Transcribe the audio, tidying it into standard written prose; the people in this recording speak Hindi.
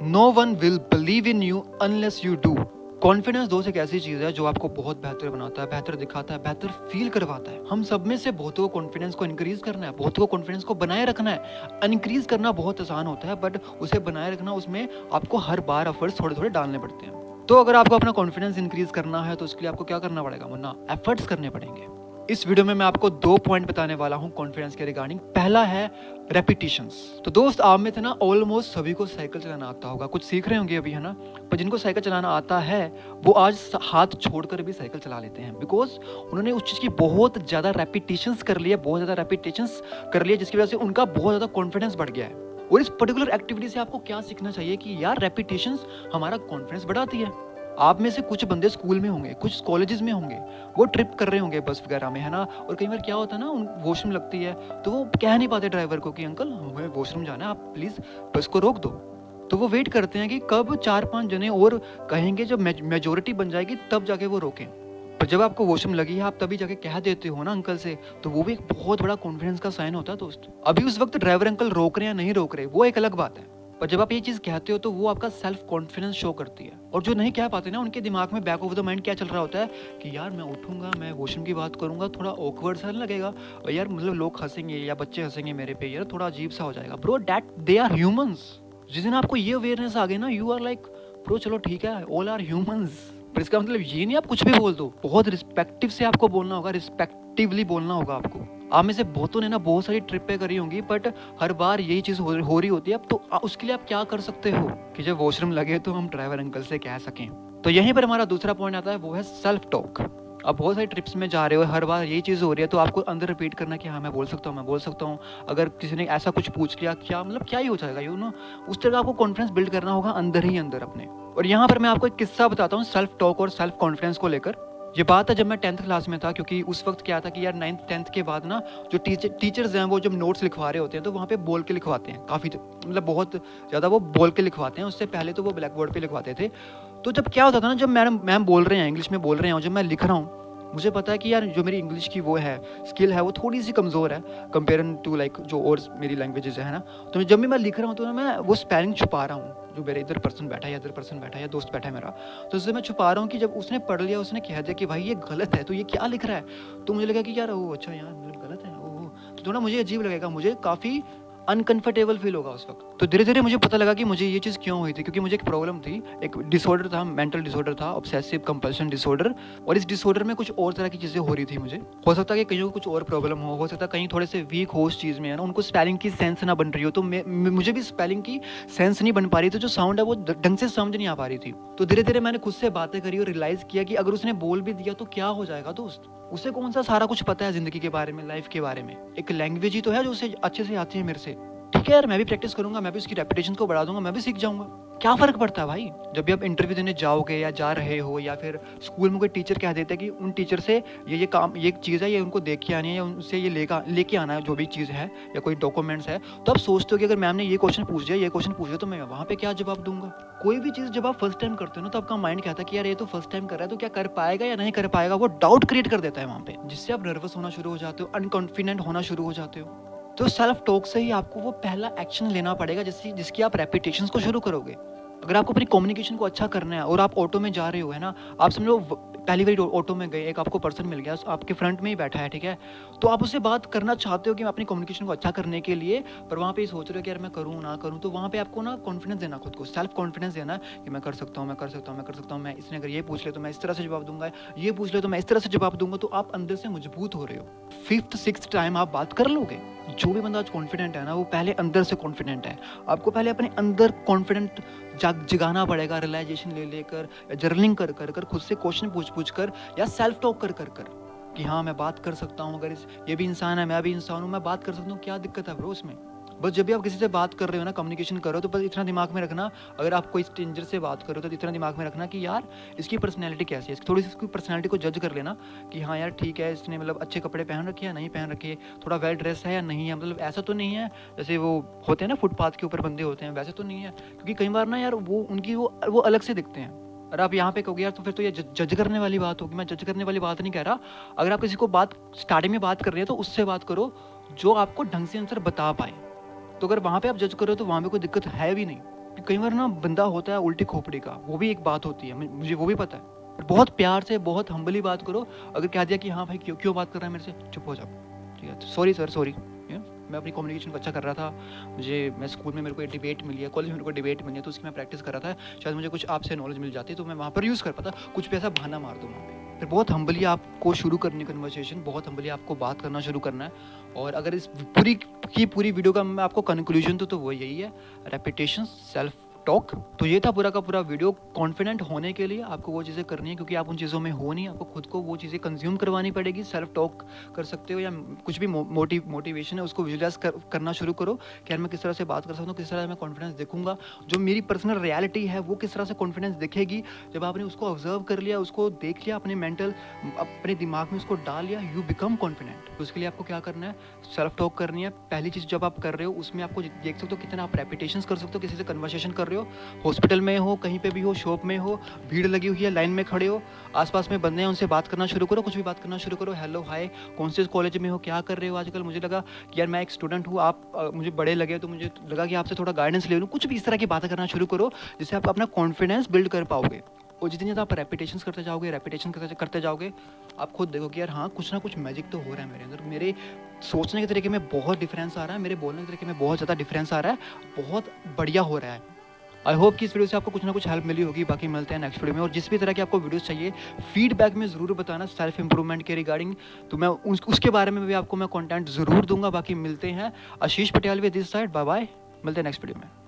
No one will believe in you unless you do. Confidence दोस्त एक ऐसी चीज़ है जो आपको बहुत बेहतर बनाता है, बेहतर दिखाता है, बेहतर फील करवाता है। हम सब में से बहुतों को कॉन्फिडेंस को इंक्रीज करना है, बहुतों को कॉन्फिडेंस को बनाए रखना है। इंक्रीज करना बहुत आसान होता है, बट उसे बनाए रखना, उसमें आपको हर बार एफर्ट्स थोड़े थोड़े डालने पड़ते हैं। तो अगर आपको अपना कॉन्फिडेंस इंक्रीज करना है तो उसके लिए आपको क्या करना पड़ेगा, वरना एफर्ट्स करने पड़ेंगे। इस वीडियो में मैं आपको 2 पॉइंट बताने वाला हूं कॉन्फिडेंस के रिगार्डिंग। पहला है रेपिटेशंस। तो दोस्त, आप में से ना ऑलमोस्ट सभी को साइकिल चलाना आता होगा, कुछ सीख रहे होंगे अभी, है ना। पर जिनको साइकिल चलाना आता है वो आज हाथ छोड़कर भी साइकिल चला लेते हैं, बिकॉज उन्होंने उस चीज़ की बहुत ज़्यादा रेपिटेशंस कर लिया, बहुत ज़्यादा रेपिटेशंस कर लिया, जिसकी वजह से उनका बहुत ज़्यादा कॉन्फिडेंस बढ़ गया है। और इस पर्टिकुलर एक्टिविटी से आपको क्या सीखना चाहिए कि यार रेपिटेशंस हमारा कॉन्फिडेंस बढ़ाती है। आप में से कुछ बंदे स्कूल में होंगे, कुछ कॉलेजेस में होंगे, वो ट्रिप कर रहे होंगे बस वगैरह में, है ना। और कई बार क्या होता है ना, उन वॉशरूम लगती है तो वो कह नहीं पाते ड्राइवर को कि अंकल हमें वॉशरूम जाना है, आप प्लीज़ बस को रोक दो। तो वो वेट करते हैं कि कब 4-5 जने और कहेंगे, जब मेजोरिटी बन जाएगी तब जाके वो रोकें। पर जब आपको वॉशरूम लगी है, आप तभी जाके कह देते हो ना अंकल से, तो वो भी एक बहुत बड़ा कॉन्फिडेंस का साइन होता है दोस्त। अभी उस वक्त ड्राइवर अंकल रोक रहे हैं या नहीं रोक रहे, वो एक अलग बात है। पर जब आप ये चीज़ कहते हो तो वो आपका सेल्फ कॉन्फिडेंस शो करती है। और जो नहीं कह पाते ना, उनके दिमाग में बैक ऑफ द माइंड क्या चल रहा होता है कि यार मैं उठूंगा, मैं वॉशरूम की बात करूंगा, थोड़ा ऑकवर्ड सा लगेगा, और यार मतलब लोग हंसेंगे या बच्चे हंसेंगे मेरे पे, यार थोड़ा अजीब सा हो जाएगा। Bro, that they are humans. जिस दिन आपको ये अवेयरनेस आ गई ना, यू आर लाइक ब्रो चलो ठीक है, ऑल आर ह्यूमंस। पर इसका मतलब ये नहीं आप कुछ भी बोल दो, बहुत रिस्पेक्टिव से आपको बोलना होगा, रिस्पेक्टिवली बोलना होगा आपको। आप में से बहुतों ने ना बहुत सारी ट्रिपें करी होंगी, बट हर बार यही चीज़ हो रही होती है। अब तो उसके लिए आप क्या कर सकते हो कि जब वॉशरूम लगे तो हम ड्राइवर अंकल से कह सकें। तो यहीं पर हमारा दूसरा पॉइंट आता है, वो है सेल्फ टॉक। आप बहुत सारी ट्रिप्स में जा रहे हो, हर बार यही चीज़ हो रही है, तो आपको अंदर रिपीट करना कि हाँ मैं बोल सकता हूँ, मैं बोल सकता हूँ। अगर किसी ने ऐसा कुछ पूछ लिया, क्या मतलब क्या ही हो जाएगा, यू नो। उस तरह का आपको कॉन्फिडेंस बिल्ड करना होगा अंदर ही अंदर अपने। और यहाँ पर मैं आपको एक किस्सा बताता हूँ सेल्फ टॉक और सेल्फ कॉन्फिडेंस को लेकर। ये बात है जब मैं 10th क्लास में था, क्योंकि उस वक्त क्या था कि यार 9th 10th के बाद ना जो टीचर्स हैं वो जब नोट्स लिखवा रहे होते हैं तो वहाँ पे बोल के लिखवाते हैं, काफ़ी मतलब बहुत ज़्यादा वो बोल के लिखवाते हैं। उससे पहले तो वो ब्लैक बोर्ड पे लिखवाते थे। तो जब क्या होता था ना, जब मैम बोल रहे हैं, इंग्लिश में बोल रहे हैं, और जब मैं लिख रहा हूँ, मुझे पता है कि यार जो मेरी इंग्लिश की वो है स्किल है, वो थोड़ी सी कमज़ोर है कंपेयर टू लाइक जो और मेरी लैंग्वेजेस है ना। तो जब भी मैं लिख रहा हूँ तो मैं वो स्पेलिंग छुपा रहा हूँ, जो मेरे इधर पर्सन बैठा है या इधर पर्सन बैठा है या दोस्त बैठा है मेरा, तो उससे मैं छुपा रहा हूँ कि जब उसने पढ़ लिया, उसने कह दिया कि भाई ये गलत है, तो ये क्या लिख रहा है, तो मुझे लगा कि यार ओ अच्छा यार मतलब गलत है, ओ तो थोड़ा मुझे अजीब लगेगा, मुझे काफ़ी अनकंफर्टेबल फील होगा उस वक्त। तो धीरे धीरे मुझे पता लगा कि मुझे ये चीज़ क्यों हुई थी, क्योंकि मुझे एक प्रॉब्लम थी, एक डिसऑर्डर था, मेंटल डिसऑर्डर था, ऑब्सेसिव कंपल्शन डिसऑर्डर। और इस डिसऑर्डर में कुछ और तरह की चीज़ें हो रही थी मुझे। हो सकता है कि कहीं को कुछ और प्रॉब्लम हो सकता है कहीं थोड़े से वीक हो उस चीज़ में, है ना, उनको स्पेलिंग की सेंस ना बन रही हो, तो मुझे भी स्पेलिंग की सेंस नहीं बन पा रही थी, जो साउंड है वो ढंग से समझ नहीं आ पा रही थी। तो धीरे धीरे मैंने खुद से बातें करी और रियलाइज़ किया कि अगर उसने बोल भी दिया तो क्या हो जाएगा दोस्त, उसे कौन सा सारा कुछ पता है ज़िंदगी के बारे में, लाइफ के बारे में। एक लैंग्वेज ही तो है जो उसे अच्छे से आती है मेरे से। ठीक है यार, मैं भी प्रैक्टिस करूंगा, मैं भी उसकी रेपुटेशन को बढ़ा दूंगा, मैं भी सीख जाऊंगा। क्या फर्क पड़ता है भाई, जब भी आप इंटरव्यू देने जाओगे या जा रहे हो, या फिर स्कूल में कोई टीचर कह देता है कि उन टीचर से ये काम, ये चीज़ है, ये उनको देख के आनी है, या उनसे ये लेके आना है जो भी चीज़ है, या कोई डॉक्यूमेंट्स है। तो आप सोचते हो कि अगर मैम ने ये क्वेश्चन पूछ दिया, ये क्वेश्चन पूछ दिया, तो मैं वहाँ पे क्या जवाब दूंगा। कोई भी चीज़ जब आप फर्स्ट टाइम करते हो ना, तो आपका माइंड कहता है कि यार ये तो फर्स्ट टाइम कर रहा है, तो क्या कर पाएगा या नहीं कर पाएगा, वो डाउट क्रिएट कर देता है वहाँ पे, जिससे आप नर्वस होना शुरू हो जाते हो, अनकॉन्फिडेंट होना शुरू हो जाते हो। तो सेल्फ टॉक से ही आपको वो पहला एक्शन लेना पड़ेगा, जिसकी आप रेपिटेशंस को शुरू करोगे। अगर आपको अपनी कम्युनिकेशन को अच्छा करना है और आप ऑटो में जा रहे हो, है ना, आप समझो पहली बार ऑटो में गए, एक आपको पर्सन मिल गया, आपके फ्रंट में ही बैठा है, ठीक है, तो आप उससे बात करना चाहते हो कि मैं अपनी कम्युनिकेशन को अच्छा करने के लिए, पर वहाँ पे ये सोच रहे हो कि यार मैं करूँ ना करूँ, तो वहाँ पे आपको ना कॉन्फिडेंस देना, खुद को सेल्फ कॉन्फिडेंस देना कि मैं कर सकता हूँ, मैं कर सकता हूँ, मैं कर सकता हूँ, मैं इसने अगर ये पूछ ले तो मैं इस तरह से जवाब दूंगा, ये पूछ ले तो मैं इस तरह से जवाब दूंगा, तो आप अंदर से मजबूत हो रहे हो। 5th 6th टाइम आप बात कर लोगे। जो भी बंदा आज कॉन्फिडेंट है ना, वो पहले अंदर से कॉन्फिडेंट है। आपको पहले अपने अंदर कॉन्फिडेंट जगाना पड़ेगा, रियलाइजेशन ले लेकर, जर्नलिंग कर कर कर, खुद से क्वेश्चन पूछ कर, या सेल्फ टॉक कर कर कर कि हाँ मैं बात कर सकता हूँ, अगर ये भी इंसान है, मैं भी इंसान हूँ, मैं बात कर सकता हूँ, क्या दिक्कत है ब्रो उसमें। बस जब भी आप किसी से बात कर रहे हो ना, कम्युनिकेशन कर रहे हो, तो बस इतना दिमाग में रखना, अगर आप कोई स्ट्रेंजर से बात कर रहे हो तो इतना दिमाग में रखना कि यार इसकी पर्सनैलिटी कैसी है, थोड़ी सी इसकी पर्सनैलिटी को जज कर लेना कि हाँ यार ठीक है, इसने मतलब अच्छे कपड़े पहन रखे हैं, नहीं पहन रखे, थोड़ा वेल ड्रेस है या नहीं है, मतलब ऐसा तो नहीं है जैसे वो होते हैं ना फुटपाथ के ऊपर बंदे होते हैं, वैसे तो नहीं है। क्योंकि कई बार ना यार वो उनकी वो अलग से दिखते हैं। अगर आप यहाँ पे कहोगे यार तो फिर तो ये जज करने वाली बात होगी। मैं जज करने वाली बात नहीं कह रहा। अगर आप किसी को बात स्टार्टिंग में बात कर रहे हैं तो उससे बात करो जो आपको ढंग से आंसर बता पाए। तो अगर वहाँ पे आप जज कर रहे हो तो वहाँ पे कोई दिक्कत है भी नहीं। कई बार ना बंदा होता है उल्टी खोपड़ी का, वो भी एक बात होती है, मुझे वो भी पता है। पर बहुत प्यार से, बहुत हम्बली बात करो। अगर कह दिया कि हाँ भाई क्यों क्यों बात कर रहा है मेरे से, चुप हो जाओ, ठीक है? Sorry sir, sorry. मैं अपनी कम्युनिकेशन को अच्छा कर रहा था। मैं स्कूल में मेरे को एक डिबेट मिली है, कॉलेज में मेरे को डिबेट मिली है, तो उसकी मैं प्रैक्टिस कर रहा था। शायद मुझे कुछ आपसे नॉलेज मिल जाती तो मैं वहाँ पर यूज़ कर पाता, कुछ भी ऐसा बहाना मार दूँ वहाँ पे। फिर बहुत हम्बली आपको शुरू करनी कन्वर्सेशन, बहुत हम्बली आपको बात करना शुरू करना है। और अगर इस पूरी वीडियो का मैं आपको कंक्लूजन तो वो यही है, रेपिटेशन, सेल्फ टॉक। तो ये था पूरा का पूरा वीडियो। कॉन्फिडेंट होने के लिए आपको वो चीज़ें करनी है, क्योंकि आप उन चीज़ों में हो नहीं, आपको खुद को वो चीज़ें कंज्यूम करवानी पड़ेगी। सेल्फ टॉक कर सकते हो, या कुछ भी मोटिवेशन है उसको विजुअलाइज करना शुरू करो कि यार मैं किस तरह से बात कर सकता हूँ, किस तरह से मैं कॉन्फिडेंस दिखूंगा, जो मेरी पर्सनल रियलिटी है वो किस तरह से कॉन्फिडेंस दिखेगी। जब आपने उसको ऑब्जर्व कर लिया, उसको देख लिया, अपने दिमाग में उसको डाल लिया, यू बिकम कॉन्फिडेंट। तो उसके लिए आपको क्या करना है, सेल्फ टॉक करनी है। पहली चीज़ जब आप कर रहे हो उसमें आपको देख सकते हो कितना आप रेपिटेशन कर सकते हो, किसी से कन्वर्सेशन कर रहे हो, हॉस्पिटल में हो, कहीं पे भी हो, शॉप में हो, भीड़ लगी हुई है, लाइन में खड़े हो, आसपास में बंदे हैं, उनसे बात करना शुरू करो, कुछ भी बात करना शुरू करो। हेलो, हाय, कौन से कॉलेज में हो, क्या कर रहे हो आजकल। मुझे लगा कि यार मैं एक स्टूडेंट हूँ, आप मुझे बड़े लगे तो मुझे लगा कि आपसे थोड़ा गाइडेंस ले लूँ। कुछ भी इस तरह की बातें करना शुरू करो जिससे आप अपना कॉन्फिडेंस बिल्ड कर पाओगे। और जितनी ज़्यादा आप रेपिटेशन करते जाओगे, आप खुद देखोगे यार हाँ कुछ ना कुछ मैजिक तो हो रहा है मेरे अंदर, मेरे सोचने के तरीके में बहुत डिफरेंस आ रहा है, मेरे बोलने के तरीके में बहुत ज़्यादा डिफरेंस आ रहा है, बहुत बढ़िया हो रहा है। आई होप कि इस वीडियो से आपको कुछ ना कुछ हेल्प मिली होगी। बाकी मिलते हैं नेक्स्ट वीडियो में, और जिस भी तरह की आपको वीडियोस चाहिए फीडबैक में ज़रूर बताना सेल्फ इंप्रूवमेंट के रिगार्डिंग, तो मैं उसके बारे में भी आपको मैं कंटेंट ज़रूर दूंगा। बाकी मिलते हैं, Ashish Patial with this side, bye bye, मिलते हैं नेक्स्ट वीडियो में।